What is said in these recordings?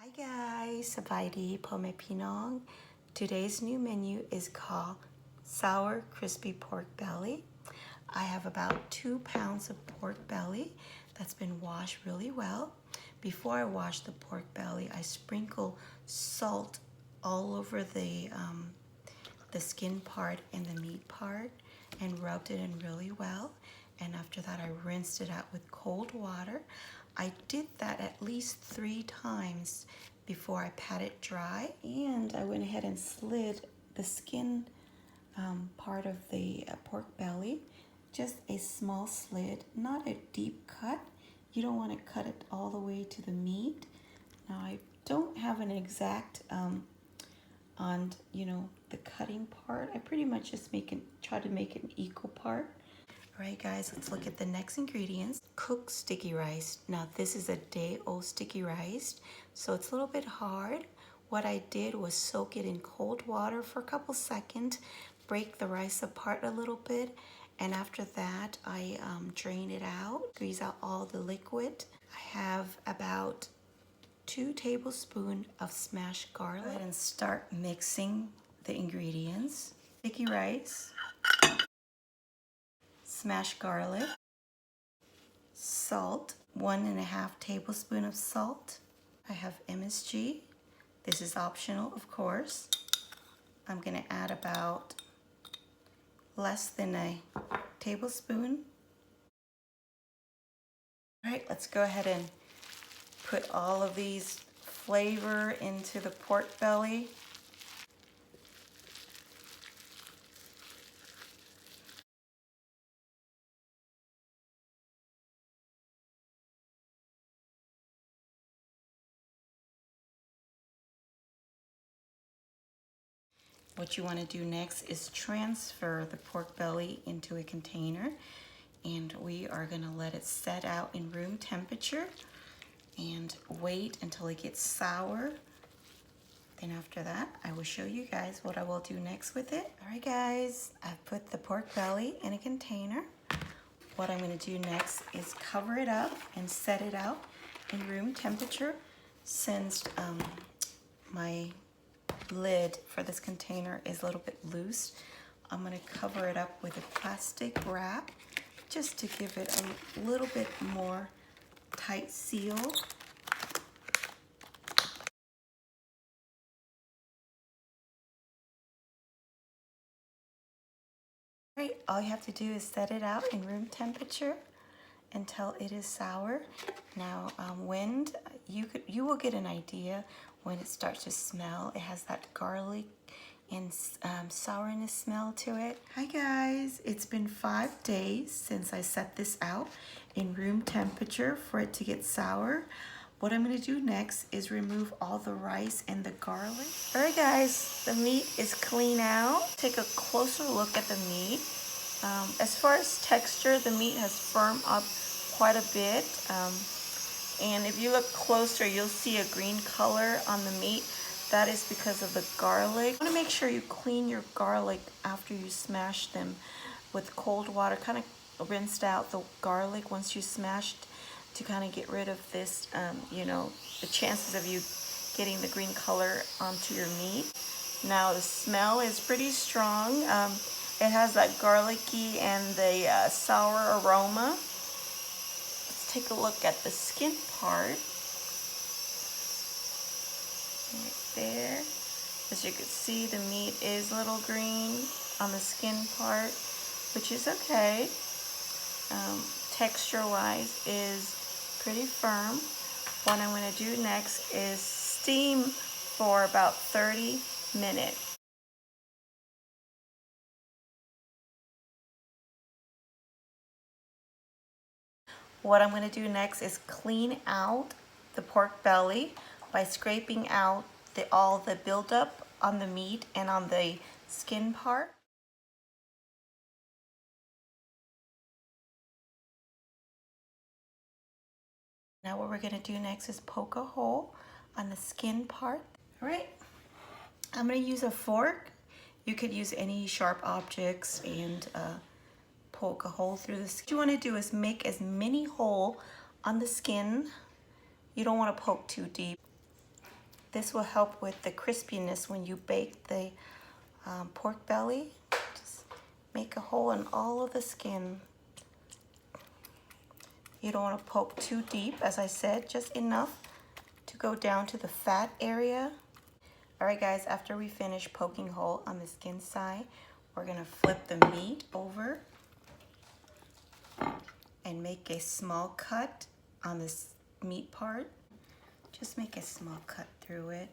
Hi guys, Sabaydi po may pinong. Today's new menu is called Sour Crispy Pork Belly. I have about 2 pounds of pork belly that's been washed really well. Before I wash the pork belly, I sprinkle salt all over the skin part and the meat part and rubbed it in really well. And after that, I rinsed it out with cold water. I did that at least 3 times before I pat it dry. And I went ahead and slid the skin part of the pork belly, just a small slit, not a deep cut. You don't want to cut it all the way to the meat. Now I don't have an exact on the cutting part. I pretty much just try to make it an equal part. All right guys, let's look at the next ingredients. Cooked sticky rice. Now this is a day-old sticky rice, so it's a little bit hard. What I did was soak it in cold water for a couple seconds, break the rice apart a little bit, and after that I drain it out, squeeze out all the liquid. I have about 2 tablespoons of smashed garlic. Go ahead and start mixing the ingredients. Sticky rice, smashed garlic, salt, 1.5 tablespoons of salt. I have MSG. This is optional, of course. I'm gonna add about less than a tablespoon. All right, let's go ahead and put all of these flavor into the pork belly. What you want to do next is transfer the pork belly into a container, and we are going to let it set out in room temperature and wait until it gets sour. Then after that, I will show you guys what I will do next with it. All right guys, I've put the pork belly in a container. What I'm going to do next is cover it up and set it out in room temperature. Since my lid for this container is a little bit loose, I'm going to cover it up with a plastic wrap just to give it a little bit more tight seal. Right, all you have to do is set it out in room temperature until it is sour. Now you will get an idea when it starts to smell. It has that garlic and sourness smell to it. Hi guys, it's been 5 days since I set this out in room temperature for it to get sour. What I'm going to do next is remove all the rice and the garlic. All right guys, the meat is clean out. Take a closer look at the meat. As far as texture, the meat has firmed up quite a bit. And if you look closer, you'll see a green color on the meat. That is because of the garlic. You want to make sure you clean your garlic after you smash them with cold water. Kind of rinsed out the garlic once you smashed to kind of get rid of this, the chances of you getting the green color onto your meat. Now the smell is pretty strong. It has that garlicky and the sour aroma. Let's take a look at the skin part. Right there. As you can see, the meat is a little green on the skin part, which is okay. Texture-wise is pretty firm. What I'm going to do next is steam for about 30 minutes. What I'm going to do next is clean out the pork belly by scraping out all the buildup on the meat and on the skin part. Now what we're going to do next is poke a hole on the skin part. All right, I'm going to use a fork. You could use any sharp objects and poke a hole through the skin. What you want to do is make as many holes on the skin. You don't want to poke too deep. This will help with the crispiness when you bake the pork belly. Just make a hole in all of the skin. You don't want to poke too deep, as I said, just enough to go down to the fat area. All right, guys, after we finish poking hole on the skin side, we're gonna flip the meat over and make a small cut on this meat part. Just make a small cut through it.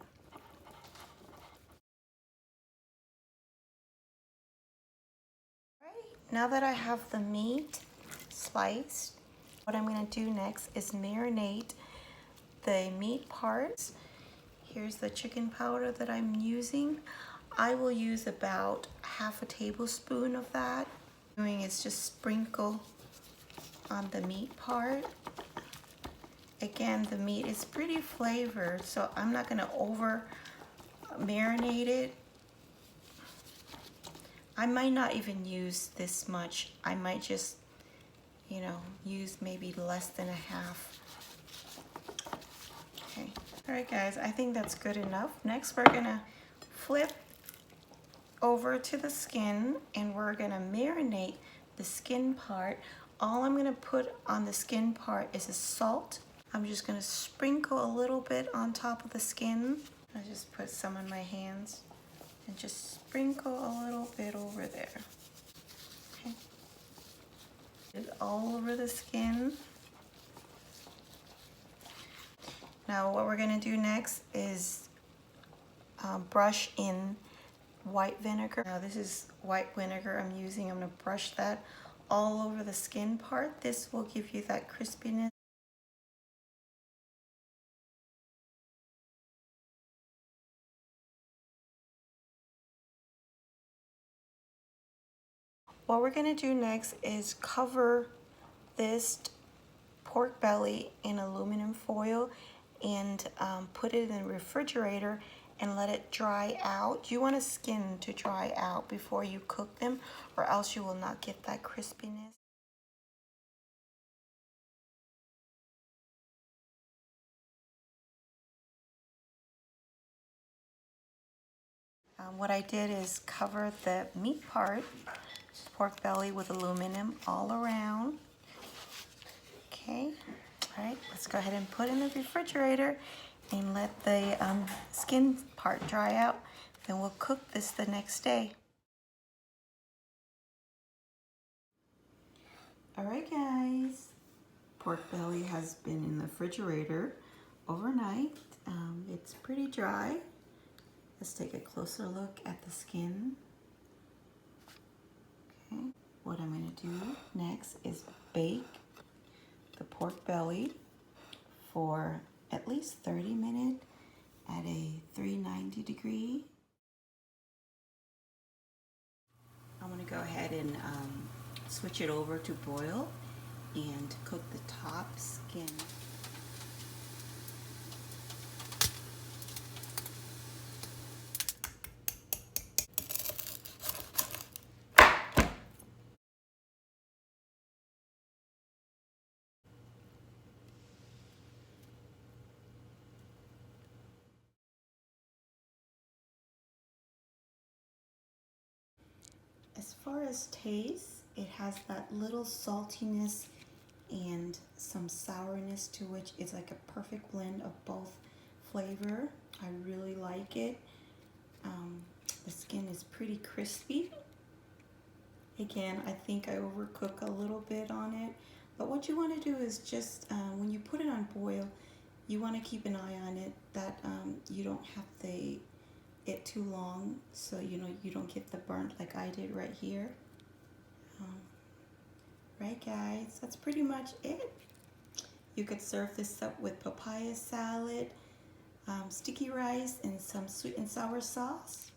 All right, now that I have the meat sliced, what I'm gonna do next is marinate the meat parts. Here's the chicken powder that I'm using. I will use about half a tablespoon of that. What I'm doing is just sprinkle on the meat part. Again, the meat is pretty flavored, so I'm not gonna over marinate it. I might not even use this much. I might just, you know, use maybe less than a half. Okay. All right, guys, I think that's good enough. Next, we're gonna flip over to the skin and we're gonna marinate the skin part. All I'm gonna put on the skin part is a salt. I'm just gonna sprinkle a little bit on top of the skin. I just put some on my hands and just sprinkle a little bit over there. Okay. It's all over the skin. Now what we're gonna do next is brush in white vinegar. Now this is white vinegar I'm using. I'm gonna brush that all over the skin part. This will give you that crispiness. What we're gonna do next is cover this pork belly in aluminum foil and put it in the refrigerator and let it dry out. You want the skin to dry out before you cook them, or else you will not get that crispiness. What I did is cover the meat part, pork belly, with aluminum all around. Okay, all right, let's go ahead and put it in the refrigerator and let the skin part dry out. Then we'll cook this the next day. All right, guys, pork belly has been in the refrigerator overnight. It's pretty dry. Let's take a closer look at the skin. Okay, what I'm gonna do next is bake the pork belly for at least 30 minutes at a 390 degree. I'm gonna go ahead and switch it over to broil and cook the top skin. As far as taste, it has that little saltiness and some sourness to which it's like a perfect blend of both flavor. I really like it. The skin is pretty crispy. Again, I think I overcook a little bit on it, but what you want to do is just when you put it on broil, you want to keep an eye on it that you don't have it too long, so you know you don't get the burnt like I did right here. Right, guys, that's pretty much it. You could serve this up with papaya salad, sticky rice, and some sweet and sour sauce.